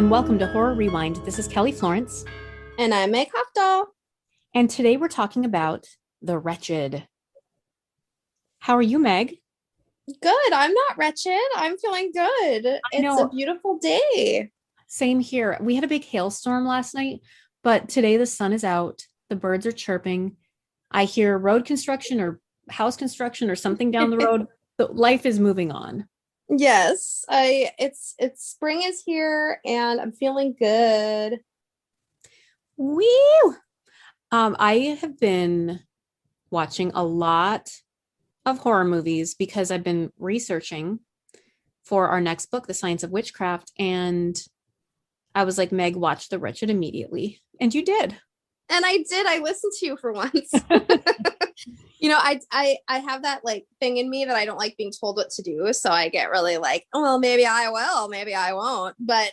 and welcome to Horror Rewind. This is Kelly Florence, And I'm Meg Hafdahl. and today we're talking about The Wretched. How are you, Meg? Good. I'm not wretched. I'm feeling good. I It's a know, beautiful day. same here. We had a big hailstorm last night, but today the sun is out, the birds are chirping. I hear road construction or house construction or something down the road. So life is moving on. Yes, it's spring is here and I'm feeling good. Woo! I have been watching a lot of horror movies because I've been researching for our next book, The Science of Witchcraft. And I was like, Meg, watch The Wretched immediately. And you did. And I did. I listened to you for once. I have that like thing in me that I don't like being told what to do. So I get really like, oh, well, maybe I will, maybe I won't. But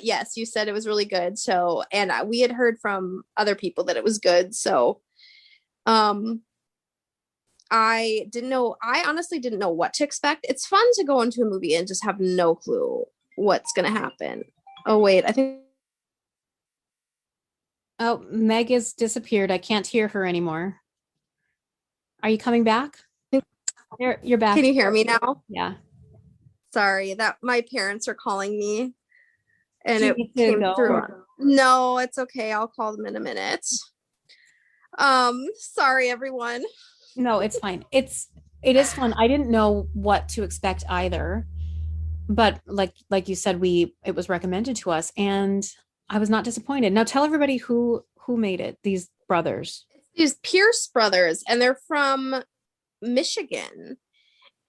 yes, you said it was really good. So, and we had heard from other people that it was good. So, um, I honestly didn't know what to expect. It's fun to go into a movie and just have no clue what's going to happen. Oh, wait, I think. Oh, Meg has disappeared. I can't hear her anymore. Are you coming back? You're back. Can you hear me now? Yeah. Sorry, that my parents are calling me and Do you it need to came go? through. No, it's okay. I'll call them in a minute. Sorry everyone. No, it's fine. It is fun. I didn't know what to expect either. But like you said, it was recommended to us and I was not disappointed. Now tell everybody who made it, these brothers. These Pierce brothers, and they're from Michigan,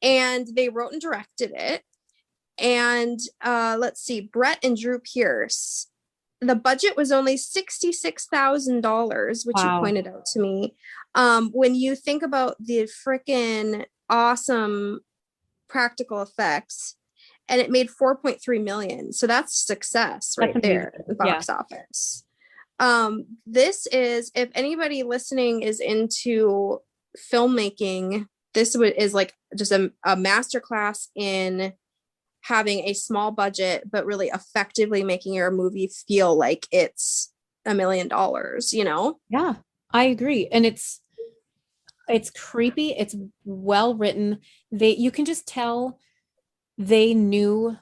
and they wrote and directed it. And let's see, Brett and Drew Pierce. The budget was only $66,000, which you Wow. pointed out to me. When you think about the freaking awesome practical effects, and it made 4.3 million. So that's success That's right amazing. there in the Yeah. box office. This is, if anybody listening is into filmmaking, this is like just a master class in having a small budget but really effectively making your movie feel like it's $1 million, you know? Yeah. I agree. And it's creepy. It's well written. You can just tell they knew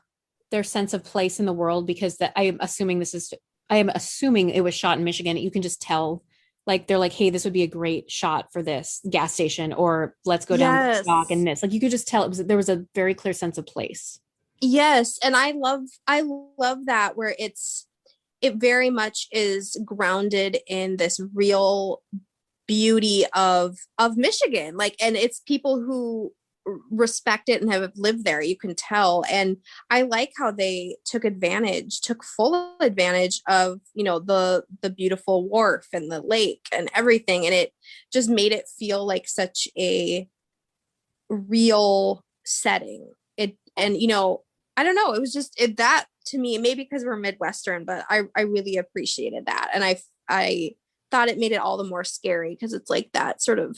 their sense of place in the world because I am assuming it was shot in Michigan. You can just tell, like they're like, hey, this would be a great shot for this gas station, or let's go down the dock and Yes. this. Like you could just tell there was a very clear sense of place. Yes, and I love that where it very much is grounded in this real beauty of Michigan. Like, and it's people who respect it and have lived there, you can tell. And I like how they took full advantage of, the beautiful wharf and the lake and everything. And it just made it feel like such a real setting. I don't know, it was just that to me, maybe because we're Midwestern, but I really appreciated that. And I thought it made it all the more scary because it's like that sort of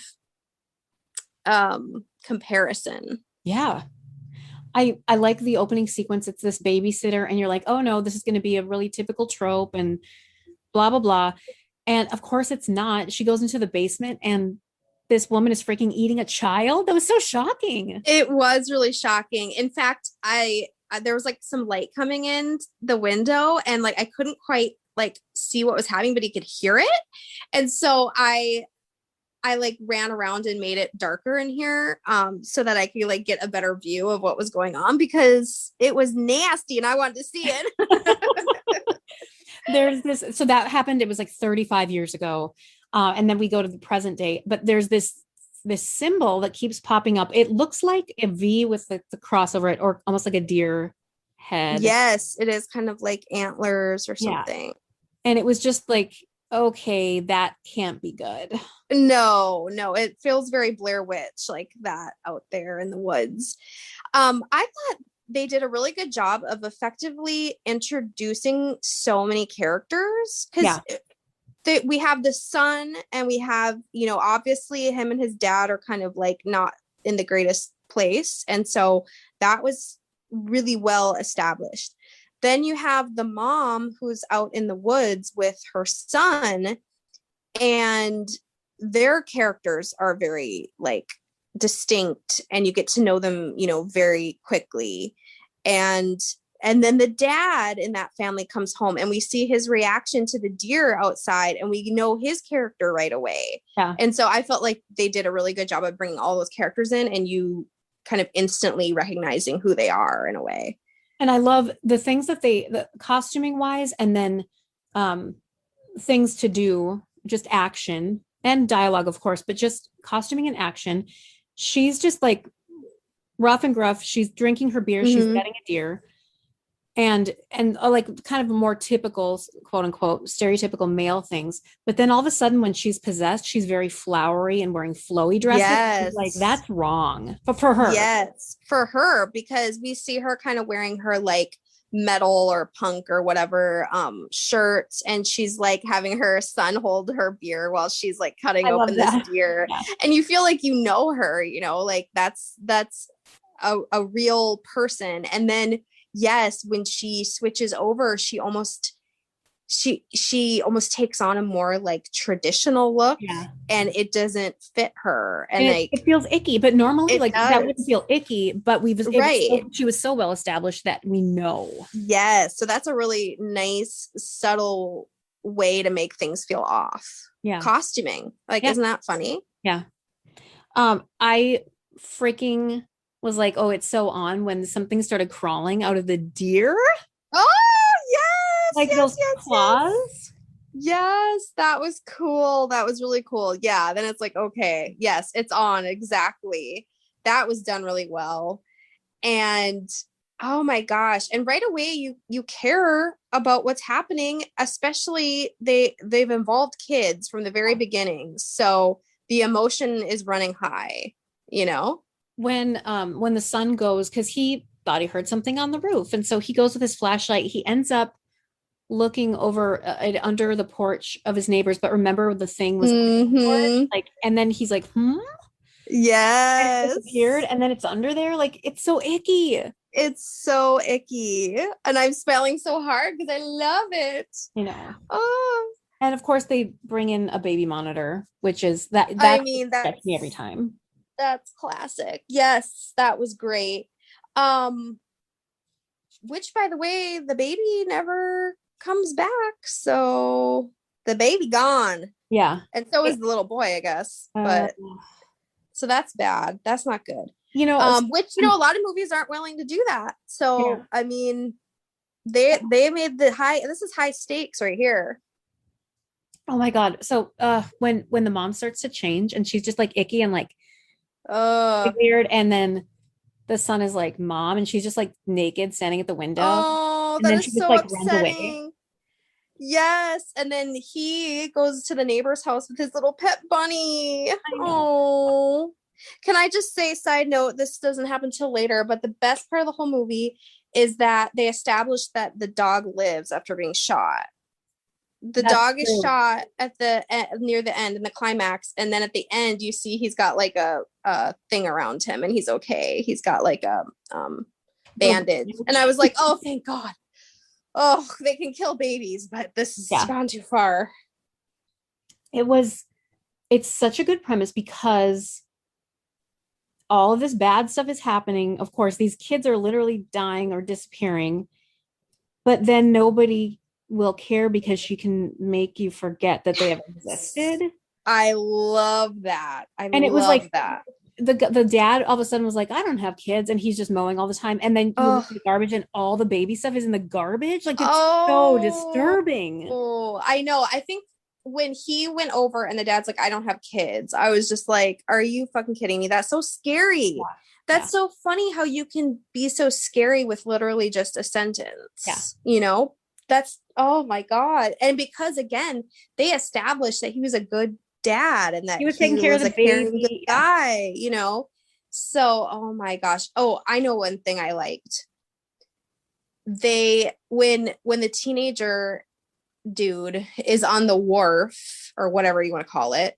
comparison. Yeah. I like the opening sequence. It's this babysitter, and you're like, oh no, this is going to be a really typical trope and blah, blah, blah. And of course it's not. She goes into the basement and this woman is freaking eating a child. That was so shocking. It was really shocking. In fact, I there was like some light coming in the window and like I couldn't quite like see what was happening, but he could hear it. And so I like ran around and made it darker in here so that I could like get a better view of what was going on because it was nasty and I wanted to see it. There's this, so that happened, it was like 35 years ago. And then we go to the present day, but there's this symbol that keeps popping up. It looks like a V with the cross over it, or almost like a deer head. Yes, it is kind of like antlers or Yeah. something. And it was just like, okay, that can't be good. No, it feels very Blair Witch like that out there in the woods. I thought they did a really good job of effectively introducing so many characters because Yeah. we have the son and we have, obviously him and his dad are kind of like not in the greatest place. And so that was really well established. then you have the mom who's out in the woods with her son, and their characters are very like distinct, and you get to know them, you know, very quickly. And then the dad in that family comes home, and we see his reaction to the deer outside, and we know his character right away. Yeah. And so I felt like they did a really good job of bringing all those characters in, and you kind of instantly recognizing who they are in a way. And I love the things that the costuming wise, and then um, things to do, just action and dialogue, of course, but just costuming and action. She's just like rough and gruff. She's drinking her beer. She's Mm-hmm. getting a deer, and like kind of a more typical, quote unquote, stereotypical male things. But then all of a sudden, when she's possessed, she's very flowery and wearing flowy dresses. Like Yes. that's wrong, but for her, Yes, for her, because we see her kind of wearing her like metal or punk or whatever shirts, and she's like having her son hold her beer while she's like cutting I love open this that. deer. Yeah. And you feel like you know her, you know, like that's a real person. And then yes, when she switches over, she almost takes on a more like traditional look, Yeah. and it doesn't fit her. And And like it feels icky, but normally it like that wouldn't does. feel icky, but Right. she was so well established that we know. Yes. So that's a really nice, subtle way to make things feel off. Yeah. Costuming. Like, Yeah. isn't that funny? Yeah. I freaking was like, oh, it's so on when something started crawling out of the deer, Oh, yes, like those yes, yes, yes. claws. Yes, that was cool. That was really cool. Yeah. Then it's like, okay, yes, it's on. Exactly. That was done really well. And oh my gosh. And right away you care about what's happening, especially they've involved kids from the very beginning. So the emotion is running high, you know? When the son goes, because he thought he heard something on the roof, and so he goes with his flashlight. He ends up looking over under the porch of his neighbors, but remember the thing was under the porch, Mm-hmm. like, and then he's like, and it disappeared, Yes. and then it's under there. Like it's so icky. It's so icky. And I'm spelling so hard because I love it. You know. Oh, And of course, they bring in a baby monitor, which is I that mean gets me every time. that's classic. Yes, that was great. Um, which by the way, the baby never comes back. So the baby gone. Yeah. And so is It- the little boy, I guess. uh, But so that's bad. That's not good. you know, Which you know, a lot of movies aren't willing to do that. yeah. So I mean, they made the high. This is high stakes right here. Oh my God. So when the mom starts to change and she's just like icky and like Uh weird, and then the son is like mom and she's just like naked standing at the window, oh, and that then is she just so like runs away. upsetting. Yes, and then he goes to the neighbor's house with his little pet bunny. I know. Oh, can I just say, side note, this doesn't happen till later, but the best part of the whole movie is that they established that the dog lives after being shot. The That's dog is true. shot at the near the end in the climax, and then at the end you see he's got like a thing around him, and he's okay. He's got like a Little bandage, and I was like, oh, thank God. Oh, they can kill babies, but this has yeah. gone too far. It was it's such a good premise because all of this bad stuff is happening. Of course, these kids are literally dying or disappearing, but then nobody will care because she can make you forget that they have existed. I love that. I And it was love like that. the dad all of a sudden was like, I don't have kids, and he's just mowing all the time. And then you look Oh, at the garbage, and all the baby stuff is in the garbage. Like it's so oh, disturbing. oh, I know. I think when he went over and the dad's like, I don't have kids, I was just like, are you fucking kidding me? That's so scary. Yeah, That's so funny how you can be so scary with literally just a yeah. sentence, you know? That's, oh my God. And because again, they established that he was a good dad and that He was taking he care of was the a caring good baby. Yeah. guy, you know? So, oh my gosh. Oh, I know one thing I liked. They when the teenager dude is on the wharf or whatever you want to call it,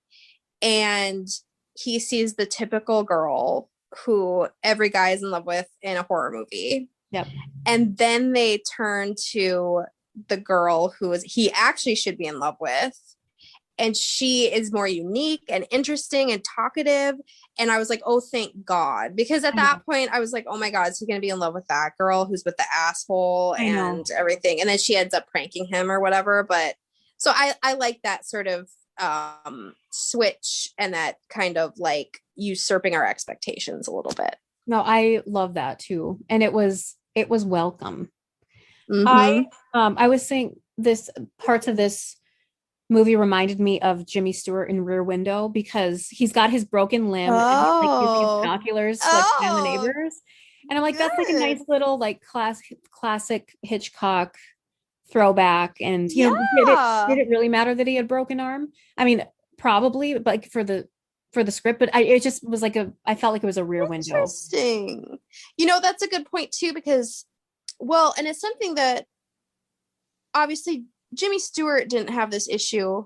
and he sees the typical girl who every guy is in love with in a horror movie. Yep. And then they turn to the girl he actually should be in love with. And she is more unique and interesting and talkative. And I was like, oh, thank God. Because at that point, I was like, oh my God, is he going to be in love with that girl who's with the asshole and everything? And then she ends up pranking him or whatever. But so I like that sort of switch and that kind of like usurping our expectations a little bit. No, I love that too. And it was welcome. Mm-hmm. I was saying this parts of this movie reminded me of Jimmy Stewart in Rear Window because he's got his broken limb and he's like using his Oh, binoculars to like find the oh, neighbors. And I'm like, that's like a good. nice little like classic Hitchcock throwback. And did Yeah. it really matter that he had broken arm? I mean, probably, but like for the script, but it just was like I felt like it was a Rear Window. Interesting. You know, that's a good point too, because, well, and it's something that obviously Jimmy Stewart didn't have this issue.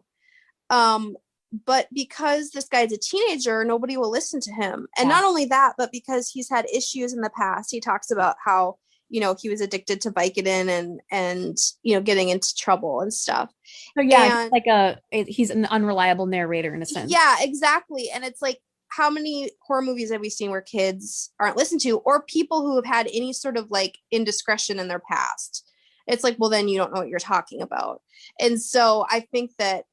But because this guy's a teenager, nobody will listen to him. And not only that, but because he's had issues in the past, he talks about how, he was addicted to Vicodin and getting into trouble and stuff. So yeah, And like he's an unreliable narrator in a sense. yeah, exactly. And it's like, how many horror movies have we seen where kids aren't listened to, or people who have had any sort of like indiscretion in their past? It's like, well, then you don't know what you're talking about. And so I think that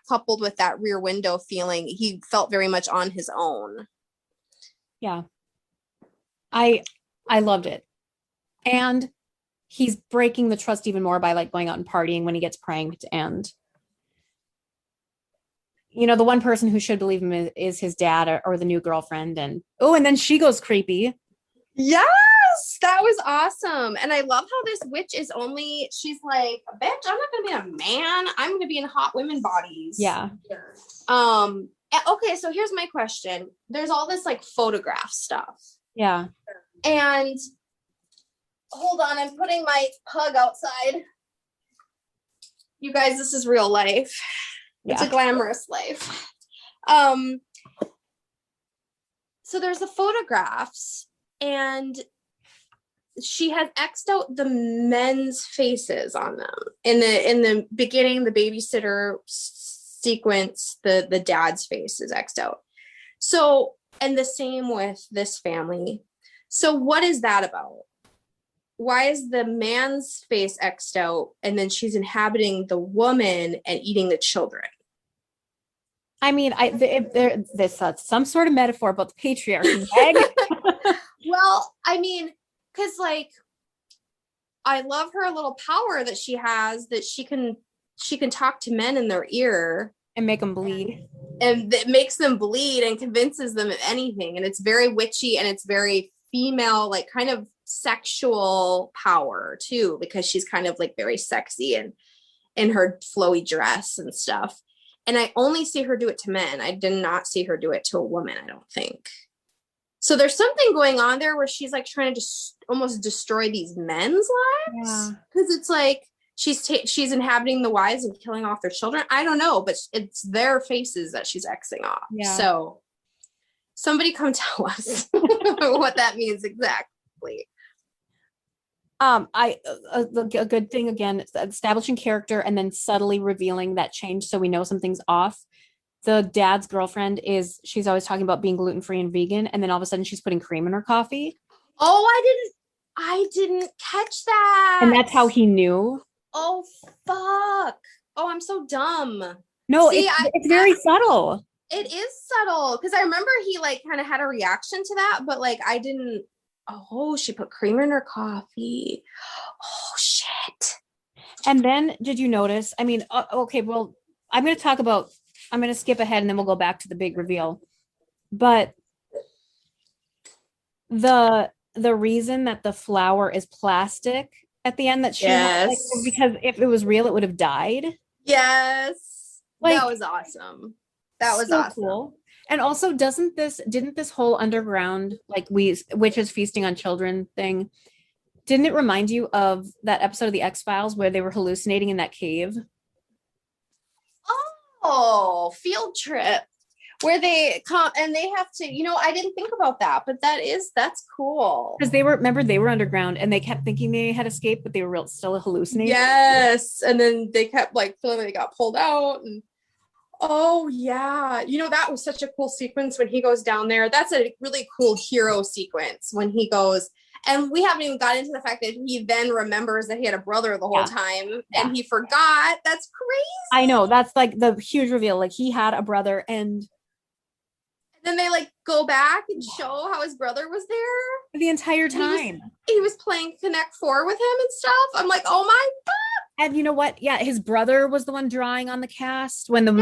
coupled with that Rear Window feeling, he felt very much on his own. Yeah. I loved it. And he's breaking the trust even more by like going out and partying when he gets pranked. And the one person who should believe him is his dad or the new girlfriend. And then she goes creepy. Yes, that was awesome. And I love how this witch she's like, bitch, I'm not gonna be a man. I'm gonna be in hot women bodies. Yeah. Okay, so here's my question. There's all this like photograph stuff. Yeah. And hold on, I'm putting my pug outside. You guys, this is real life. Yeah. It's a glamorous life. So there's the photographs, and she has X'd out the men's faces on them. In the beginning, the babysitter sequence, the dad's face is X'd out. So, and the same with this family. So what is that about? Why is the man's face X'd out and then she's inhabiting the woman and eating the children? I mean, this some sort of metaphor about the patriarchy. Well, I mean, because like, I love her little power that she has, that she can talk to men in their ear and make them bleed, and it makes them bleed and convinces them of anything. And it's very witchy and it's very female, like kind of sexual power too, because she's kind of like very sexy and in her flowy dress and stuff. And I only see her do it to men. I did not see her do it to a woman, I don't think. So there's something going on there where she's like trying to just almost destroy these men's lives. Because it's like she's inhabiting the wives and killing off their children. I don't know, but it's their faces that she's Xing off. Yeah. So somebody come tell us what that means exactly. A good thing again, establishing character and then subtly revealing that change so we know something's off. The dad's girlfriend she's always talking about being gluten-free and vegan, and then all of a sudden she's putting cream in her coffee. Oh, I didn't catch that. And that's how he knew. Oh, fuck. Oh, I'm so dumb. No, it's very subtle. It is subtle, because I remember he like kind of had a reaction to that, but like I didn't. Oh, she put creamer in her coffee. Oh, shit. And then did you notice? I mean, okay, well, I'm going to skip ahead and then we'll go back to the big reveal. But the reason that the flower is plastic at the end that she had, like, because if it was real, it would have died. Yes. Like, that was awesome. That was so awesome. Cool. And also, didn't this whole underground, like witches feasting on children thing, didn't it remind you of that episode of the X-Files where they were hallucinating in that cave? Oh, field trip. where they come and they have to, I didn't think about that, but that's cool. Because they were underground and they kept thinking they had escaped, but they were still hallucinating. Yes. And then they kept like feeling they got pulled out. And oh yeah. That was such a cool sequence when he goes down there. That's a really cool hero sequence when he goes, and we haven't even got into the fact that he then remembers that he had a brother the whole time and he forgot. That's crazy. I know. That's like the huge reveal. Like he had a brother and then they like go back and show how his brother was there the entire time. He was playing Connect Four with him and stuff. I'm like, oh my God. And you know what? Yeah, his brother was the one drawing on the cast when the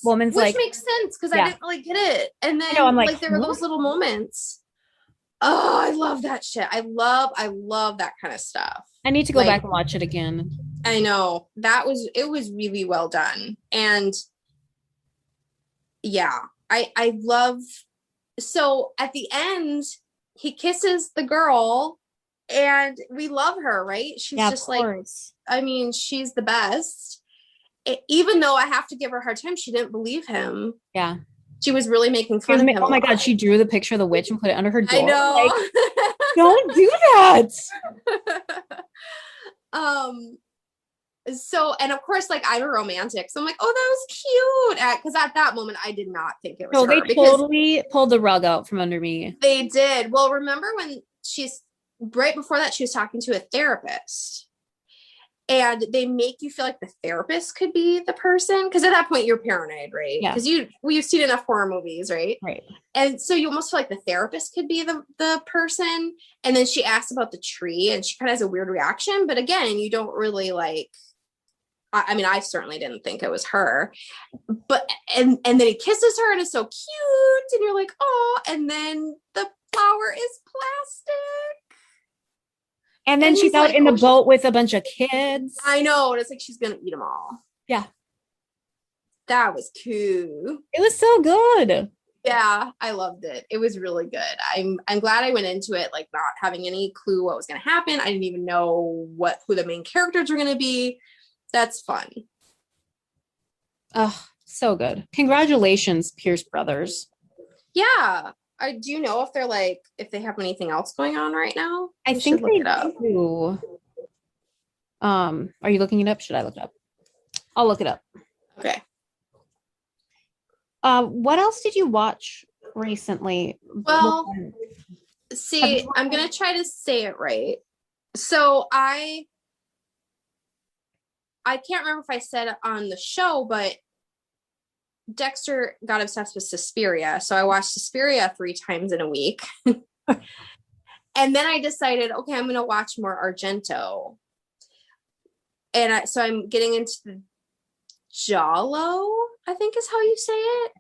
woman's which like, makes sense because I didn't really get it. And then I'm like there were those little moments. Oh, I love that shit. I love that kind of stuff. I need to go back and watch it again. I know. It was really well done. And yeah, I love, so at the end, he kisses the girl and we love her, right? She's just like, I mean, she's the best. Even though I have to give her a hard time, she didn't believe him. Yeah. She was really making fun of him. Oh my God, she drew the picture of the witch and put it under her door. I know. Like, don't do that. So, and of course, like I'm a romantic, so I'm like, oh, that was cute. Because at that moment, I did not think it was her. They totally pulled the rug out from under me. They did. Well, remember when right before that, she was talking to a therapist. And they make you feel like the therapist could be the person. Because at that point, you're paranoid, right? Yeah. Because you've seen enough horror movies, right? Right. And so you almost feel like the therapist could be the person. And then she asks about the tree and she kind of has a weird reaction. But again, you don't really like, I mean, I certainly didn't think it was her. But, and then he kisses her and it's so cute. And you're like, oh, and then the flower is plastic. And then she's out in the boat with a bunch of kids. I know. And it's like she's going to eat them all. Yeah. That was cool. It was so good. Yeah, I loved it. It was really good. I'm glad I went into it like not having any clue what was going to happen. I didn't even know who the main characters were going to be. That's fun. Oh, so good. Congratulations, Pierce Brothers. Yeah. Do you know if they have anything else going on right now? I think they do. Are you looking it up? Should I look it up? I'll look it up. Okay. What else did you watch recently? Well, see, I'm going to try to say it right. So I can't remember if I said it on the show, but Dexter got obsessed with Suspiria. So I watched Suspiria 3 times in a week. And then I decided, okay, I'm going to watch more Argento. And so I'm getting into the Giallo, I think is how you say it.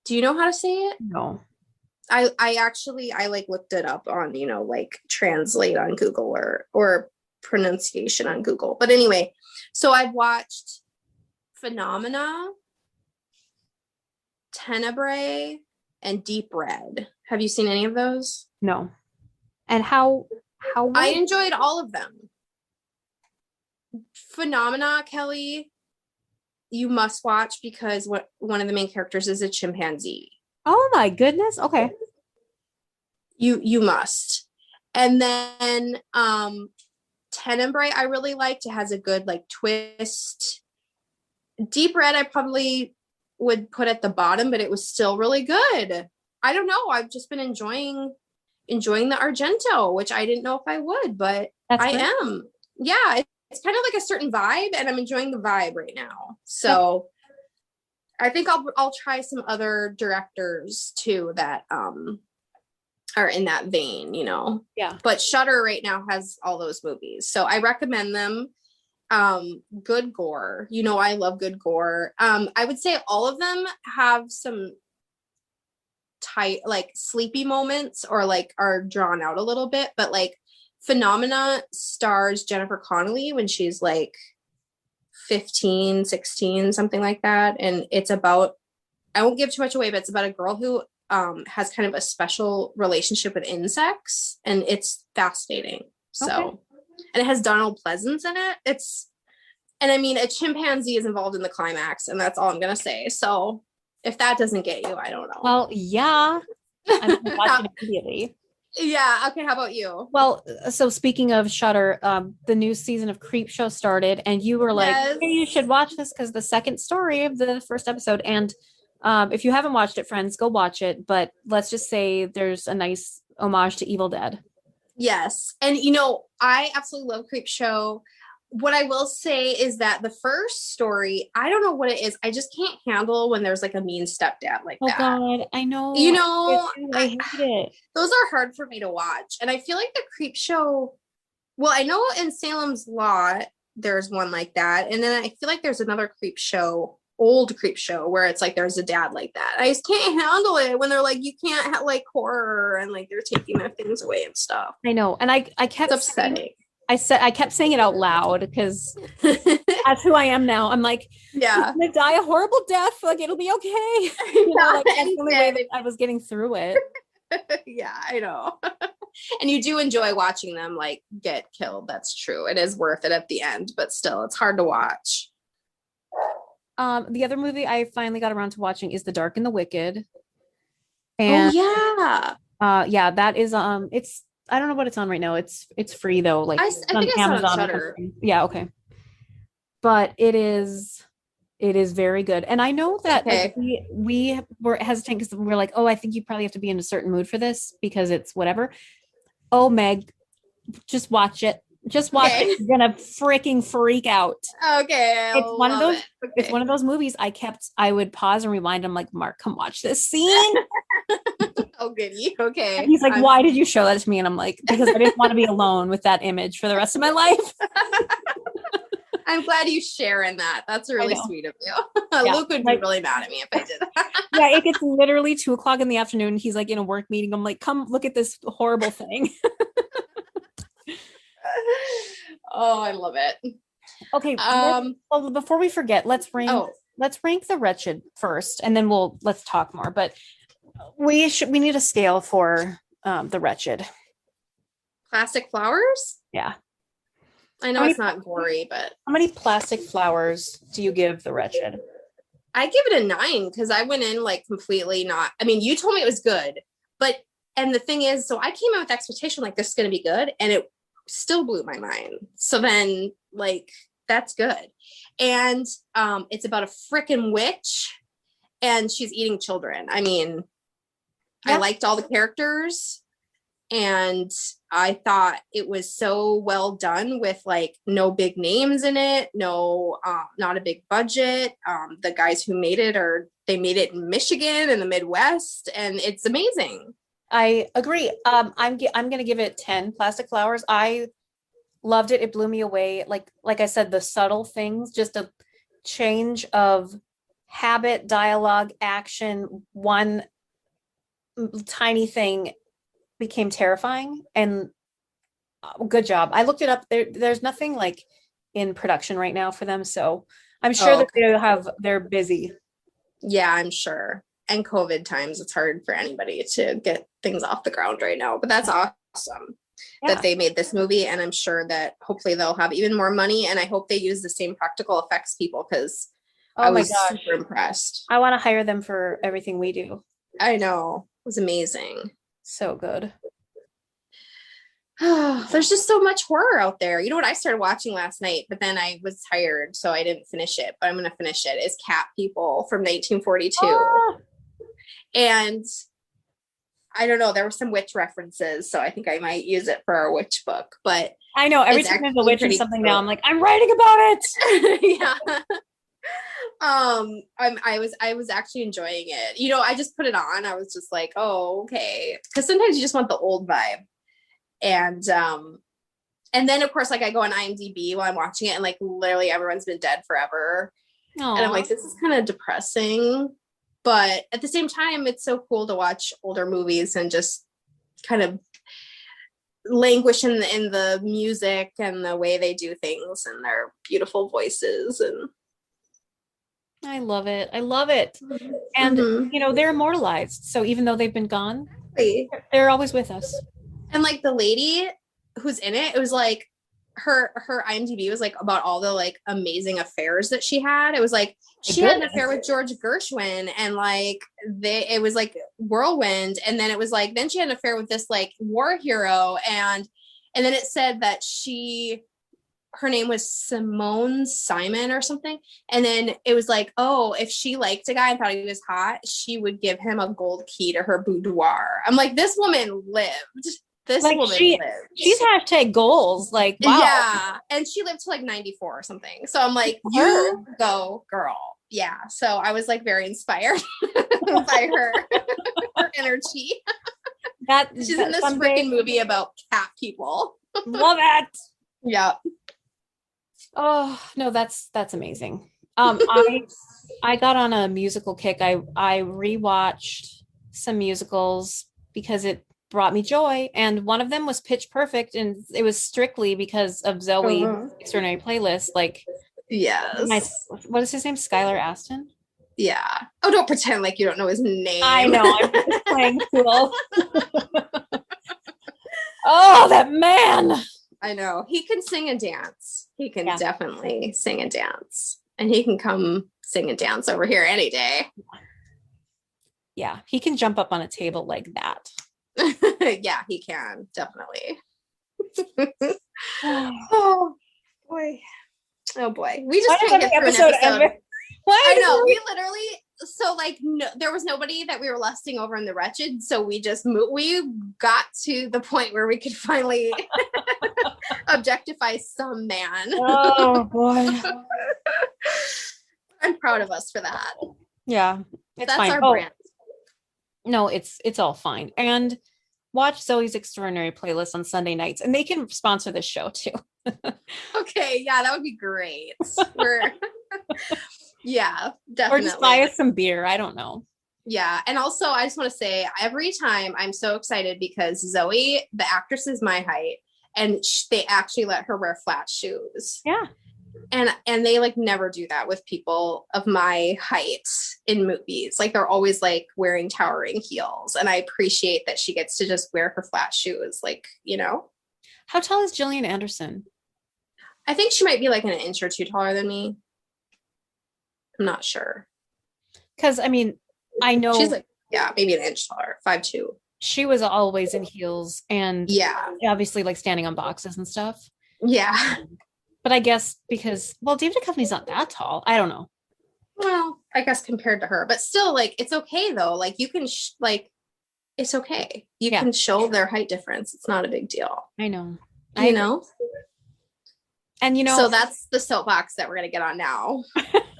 Do you know how to say it? No. I looked it up on, translate on Google or pronunciation on Google. But anyway, so I've watched Phenomena, Tenebrae, and Deep Red. Have you seen any of those? No. And how I enjoyed all of them. Phenomena, Kelly, you must watch because one of the main characters is a chimpanzee. Oh my goodness. Okay. You must. And then Tenebrae I really liked. It has a good twist. Deep Red I probably would put at the bottom, but it was still really good. I don't know. I've just been enjoying the Argento, which I didn't know if I would, but I am. Yeah, it's kind of like a certain vibe, and I'm enjoying the vibe right now. So I think I'll try some other directors too that are in that vein, Yeah. But Shudder right now has all those movies, so I recommend them. Good gore. I love good gore. I would say all of them have some tight, sleepy moments or are drawn out a little bit, but Phenomena stars Jennifer Connelly when she's 15, 16, something like that. And it's about, I won't give too much away, but it's about a girl who has kind of a special relationship with insects, and it's fascinating. So, okay. And it has Donald Pleasance in it. And I mean, a chimpanzee is involved in the climax, and that's all I'm going to say. So If that doesn't get you, I don't know. Well, yeah, I'm gonna watch it immediately. Yeah. Okay. How about you? Well, so speaking of Shudder, the new season of Creep Show started, and you were like, Yes. "Hey, you should watch this because the second story of the first episode." And if you haven't watched it, friends, go watch it. But let's just say there's a nice homage to Evil Dead. Yes. And I absolutely love Creep Show. What I will say is that the first story, I don't know what it is. I just can't handle when there's like a mean stepdad like Oh that. God, I know. You It know, too. I hate it. those are hard for me to watch. And I feel like the Creep Show, well, I know in Salem's Lot, there's one like that. And then I feel like there's another Creep Show, old Creep Show, where it's like there's a dad like that. I just can't handle it when they're like, you can't have like horror and like they're taking their things away and stuff. I know. And I kept It's upsetting. I kept saying it out loud because that's who I am now. I'm like, Yeah. he's gonna die a horrible death. Like it'll be okay. Like that's the only way that I was getting through it. Yeah, I know. And you do enjoy watching them like get killed. That's true. It is worth it at the end, but still, it's hard to watch. The other movie I finally got around to watching is The Dark and the Wicked. Oh And yeah. yeah, that is it's I don't know what it's on right now. It's free though. Like I it's on think I saw it on Amazon. Shudder. Yeah, okay. But it is very good. And I know that Okay. like, we were hesitant because we're like, oh, I think you probably have to be in a certain mood for this because it's whatever. Oh, Meg, just watch it. Just watch Okay. it. You're gonna freaking freak out. Okay. It's one of those. Okay. It's one of those movies. I would pause and rewind. I'm like, Mark, come watch this scene. Oh goody. Okay. And he's like, why did you show that to me? And I'm like, because I didn't want to be alone with that image for the rest of my life. I'm glad you share in that. That's really sweet of you. Yeah, Luke would be really mad at me if I did that. Yeah, it gets literally 2 o'clock in the afternoon. He's like in a work meeting. I'm like, come look at this horrible thing. Oh, I love it. Okay. Well, before we forget, let's rank the Wretched first, and then let's talk more. But we need a scale for the Wretched. Plastic flowers? Yeah. I know it's not gory, but how many plastic flowers do you give the Wretched? I give it a 9 because I went in like completely not. I mean, you told me it was good, and the thing is, so I came in with expectation like this is going to be good, and it still blew my mind. So then, like, that's good. And it's about a freaking witch, and she's eating children. I mean, yeah. I liked all the characters. And I thought it was so well done with like no big names in it, no, not a big budget. The guys who made it they made it in Michigan and the Midwest, and it's amazing. I agree. I'm going to give it 10 plastic flowers. I loved it. It blew me away. Like I said, the subtle things, just a change of habit, dialogue, action, one tiny thing became terrifying, and good job. I looked it up. There's nothing like in production right now for them, so I'm sure that they're busy. Yeah, I'm sure. And COVID times, it's hard for anybody to get things off the ground right now, but that's awesome that they made this movie, and I'm sure that hopefully they'll have even more money, and I hope they use the same practical effects people because I was super impressed. I want to hire them for everything we do. I know. It was amazing. So good. There's just so much horror out there. You know what I started watching last night, but then I was tired, so I didn't finish it, but I'm going to finish it. Is Cat People from 1942. And I don't know, there were some witch references, so I think I might use it for our witch book, but I know every time there's a witch or something now, I'm like, I'm writing about it. Yeah. I was actually enjoying it. You know, I just put it on. I was just like, oh, okay. Because sometimes you just want the old vibe. And then of course, like I go on IMDb while I'm watching it, and like literally everyone's been dead forever. Aww. And I'm like, this is kind of depressing. But at the same time, it's so cool to watch older movies and just kind of languish in the music and the way they do things and their beautiful voices. And I love it. I love it. And, you know, they're immortalized. So even though they've been gone, they're always with us. And like the lady who's in it, it was like, her IMDb was like about all the like amazing affairs that she had. It was like she had an Goodness. affair with George Gershwin, and like it was like whirlwind, and then it was like then she had an affair with this like war hero, and then it said that her name was Simone Simon or something. And then it was like, oh, if she liked a guy and thought he was hot, she would give him a gold key to her boudoir. I'm like, this woman lived. This Like woman she's lived. hashtag goals. Like, wow. Yeah. And she lived to like 94 or something. So I'm like, Her. you go, girl. Yeah. So I was like very inspired by her energy. She's in this freaking movie about cat people. Love it. Yeah. Oh no, that's amazing. I got on a musical kick. I rewatched some musicals because it brought me joy, and one of them was Pitch Perfect, and it was strictly because of Zoe Extraordinary Playlist. Like, yes, what is his name? Skylar Aston. Yeah. Oh, don't pretend like you don't know his name. I know. I'm just playing cool. Oh, that man. I know. He can sing and dance. He can definitely sing and dance. And he can come sing and dance over here any day. Yeah, he can jump up on a table like that. Yeah, he can. Definitely. Oh, boy. Oh, boy. We just can't get through an episode. I know. We literally, so like, no, there was nobody that we were lusting over in the Wretched. So we just moved. We got to the point where we could finally objectify some man. Oh, boy. I'm proud of us for that. Yeah, it's That's fine. Our brand. No, it's all fine. And watch Zoe's Extraordinary Playlist on Sunday nights, and they can sponsor this show too. Okay, yeah, that would be great. Yeah, definitely. Or just buy us some beer. I don't know. Yeah, and also I just want to say, every time I'm so excited because Zoe, the actress, is my height, and they actually let her wear flat shoes. Yeah. And they like never do that with people of my height in movies. Like they're always like wearing towering heels, and I appreciate that she gets to just wear her flat shoes. Like, you know. How tall is Gillian Anderson? I think she might be like an inch or two taller than me. I'm not sure. Because I mean, I know she's like, yeah, maybe an inch taller, 5'2". She was always in heels, and yeah, obviously like standing on boxes and stuff. Yeah. But I guess because, well, David Duchovny's not that tall. I don't know. Well, I guess compared to her, but still, like, it's okay though. Like, you can it's okay. You can show their height difference. It's not a big deal. I know. You know? And so that's the soapbox that we're gonna get on now.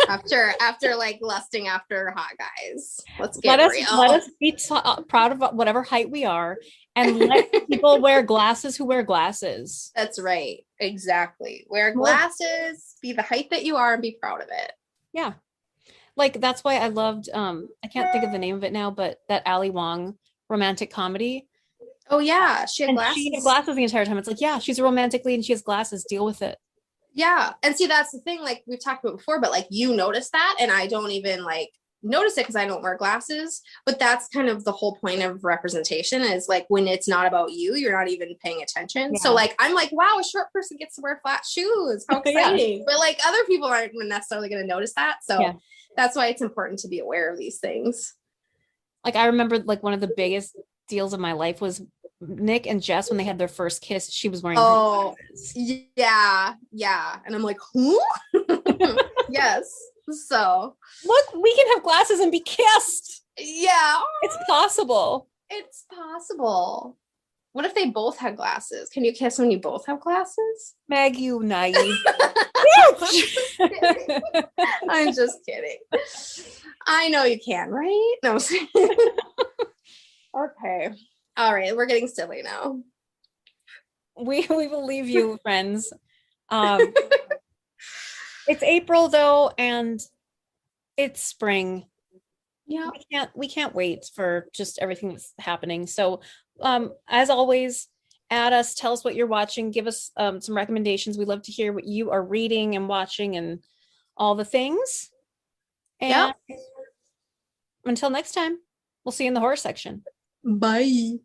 after like lusting after hot guys. Let's get real. Let us be proud of whatever height we are, and let people wear glasses who wear glasses. That's right. Exactly. Wear glasses, be the height that you are, and be proud of it. Yeah. Like, that's why I loved, I can't think of the name of it now, but that Ali Wong romantic comedy. Oh yeah. She had glasses. She had glasses the entire time. It's like, yeah, she's a romantic lead and she has glasses. Deal with it. Yeah. And see, that's the thing, like we've talked about before, but like you notice that, and I don't even like notice it because I don't wear glasses. But that's kind of the whole point of representation, is like when it's not about you, you're not even paying attention. Yeah. So like I'm like, wow, a short person gets to wear flat shoes. How exciting. But like other people aren't necessarily going to notice that. So that's why it's important to be aware of these things. Like I remember like one of the biggest deals of my life was Nick and Jess, when they had their first kiss, she was wearing glasses. Yeah. And I'm like, who? Yes. So look, we can have glasses and be kissed. Yeah. It's possible. It's possible. What if they both had glasses? Can you kiss when you both have glasses? Meg, you naive. I'm just kidding. I know you can, right? No. Okay. All right, we're getting silly now. We will leave you, friends. It's April though, and it's spring. Yeah, we can't wait for just everything that's happening. So, as always, add us, tell us what you're watching, give us some recommendations. We love to hear what you are reading and watching and all the things. And until next time, we'll see you in the horror section. Bye.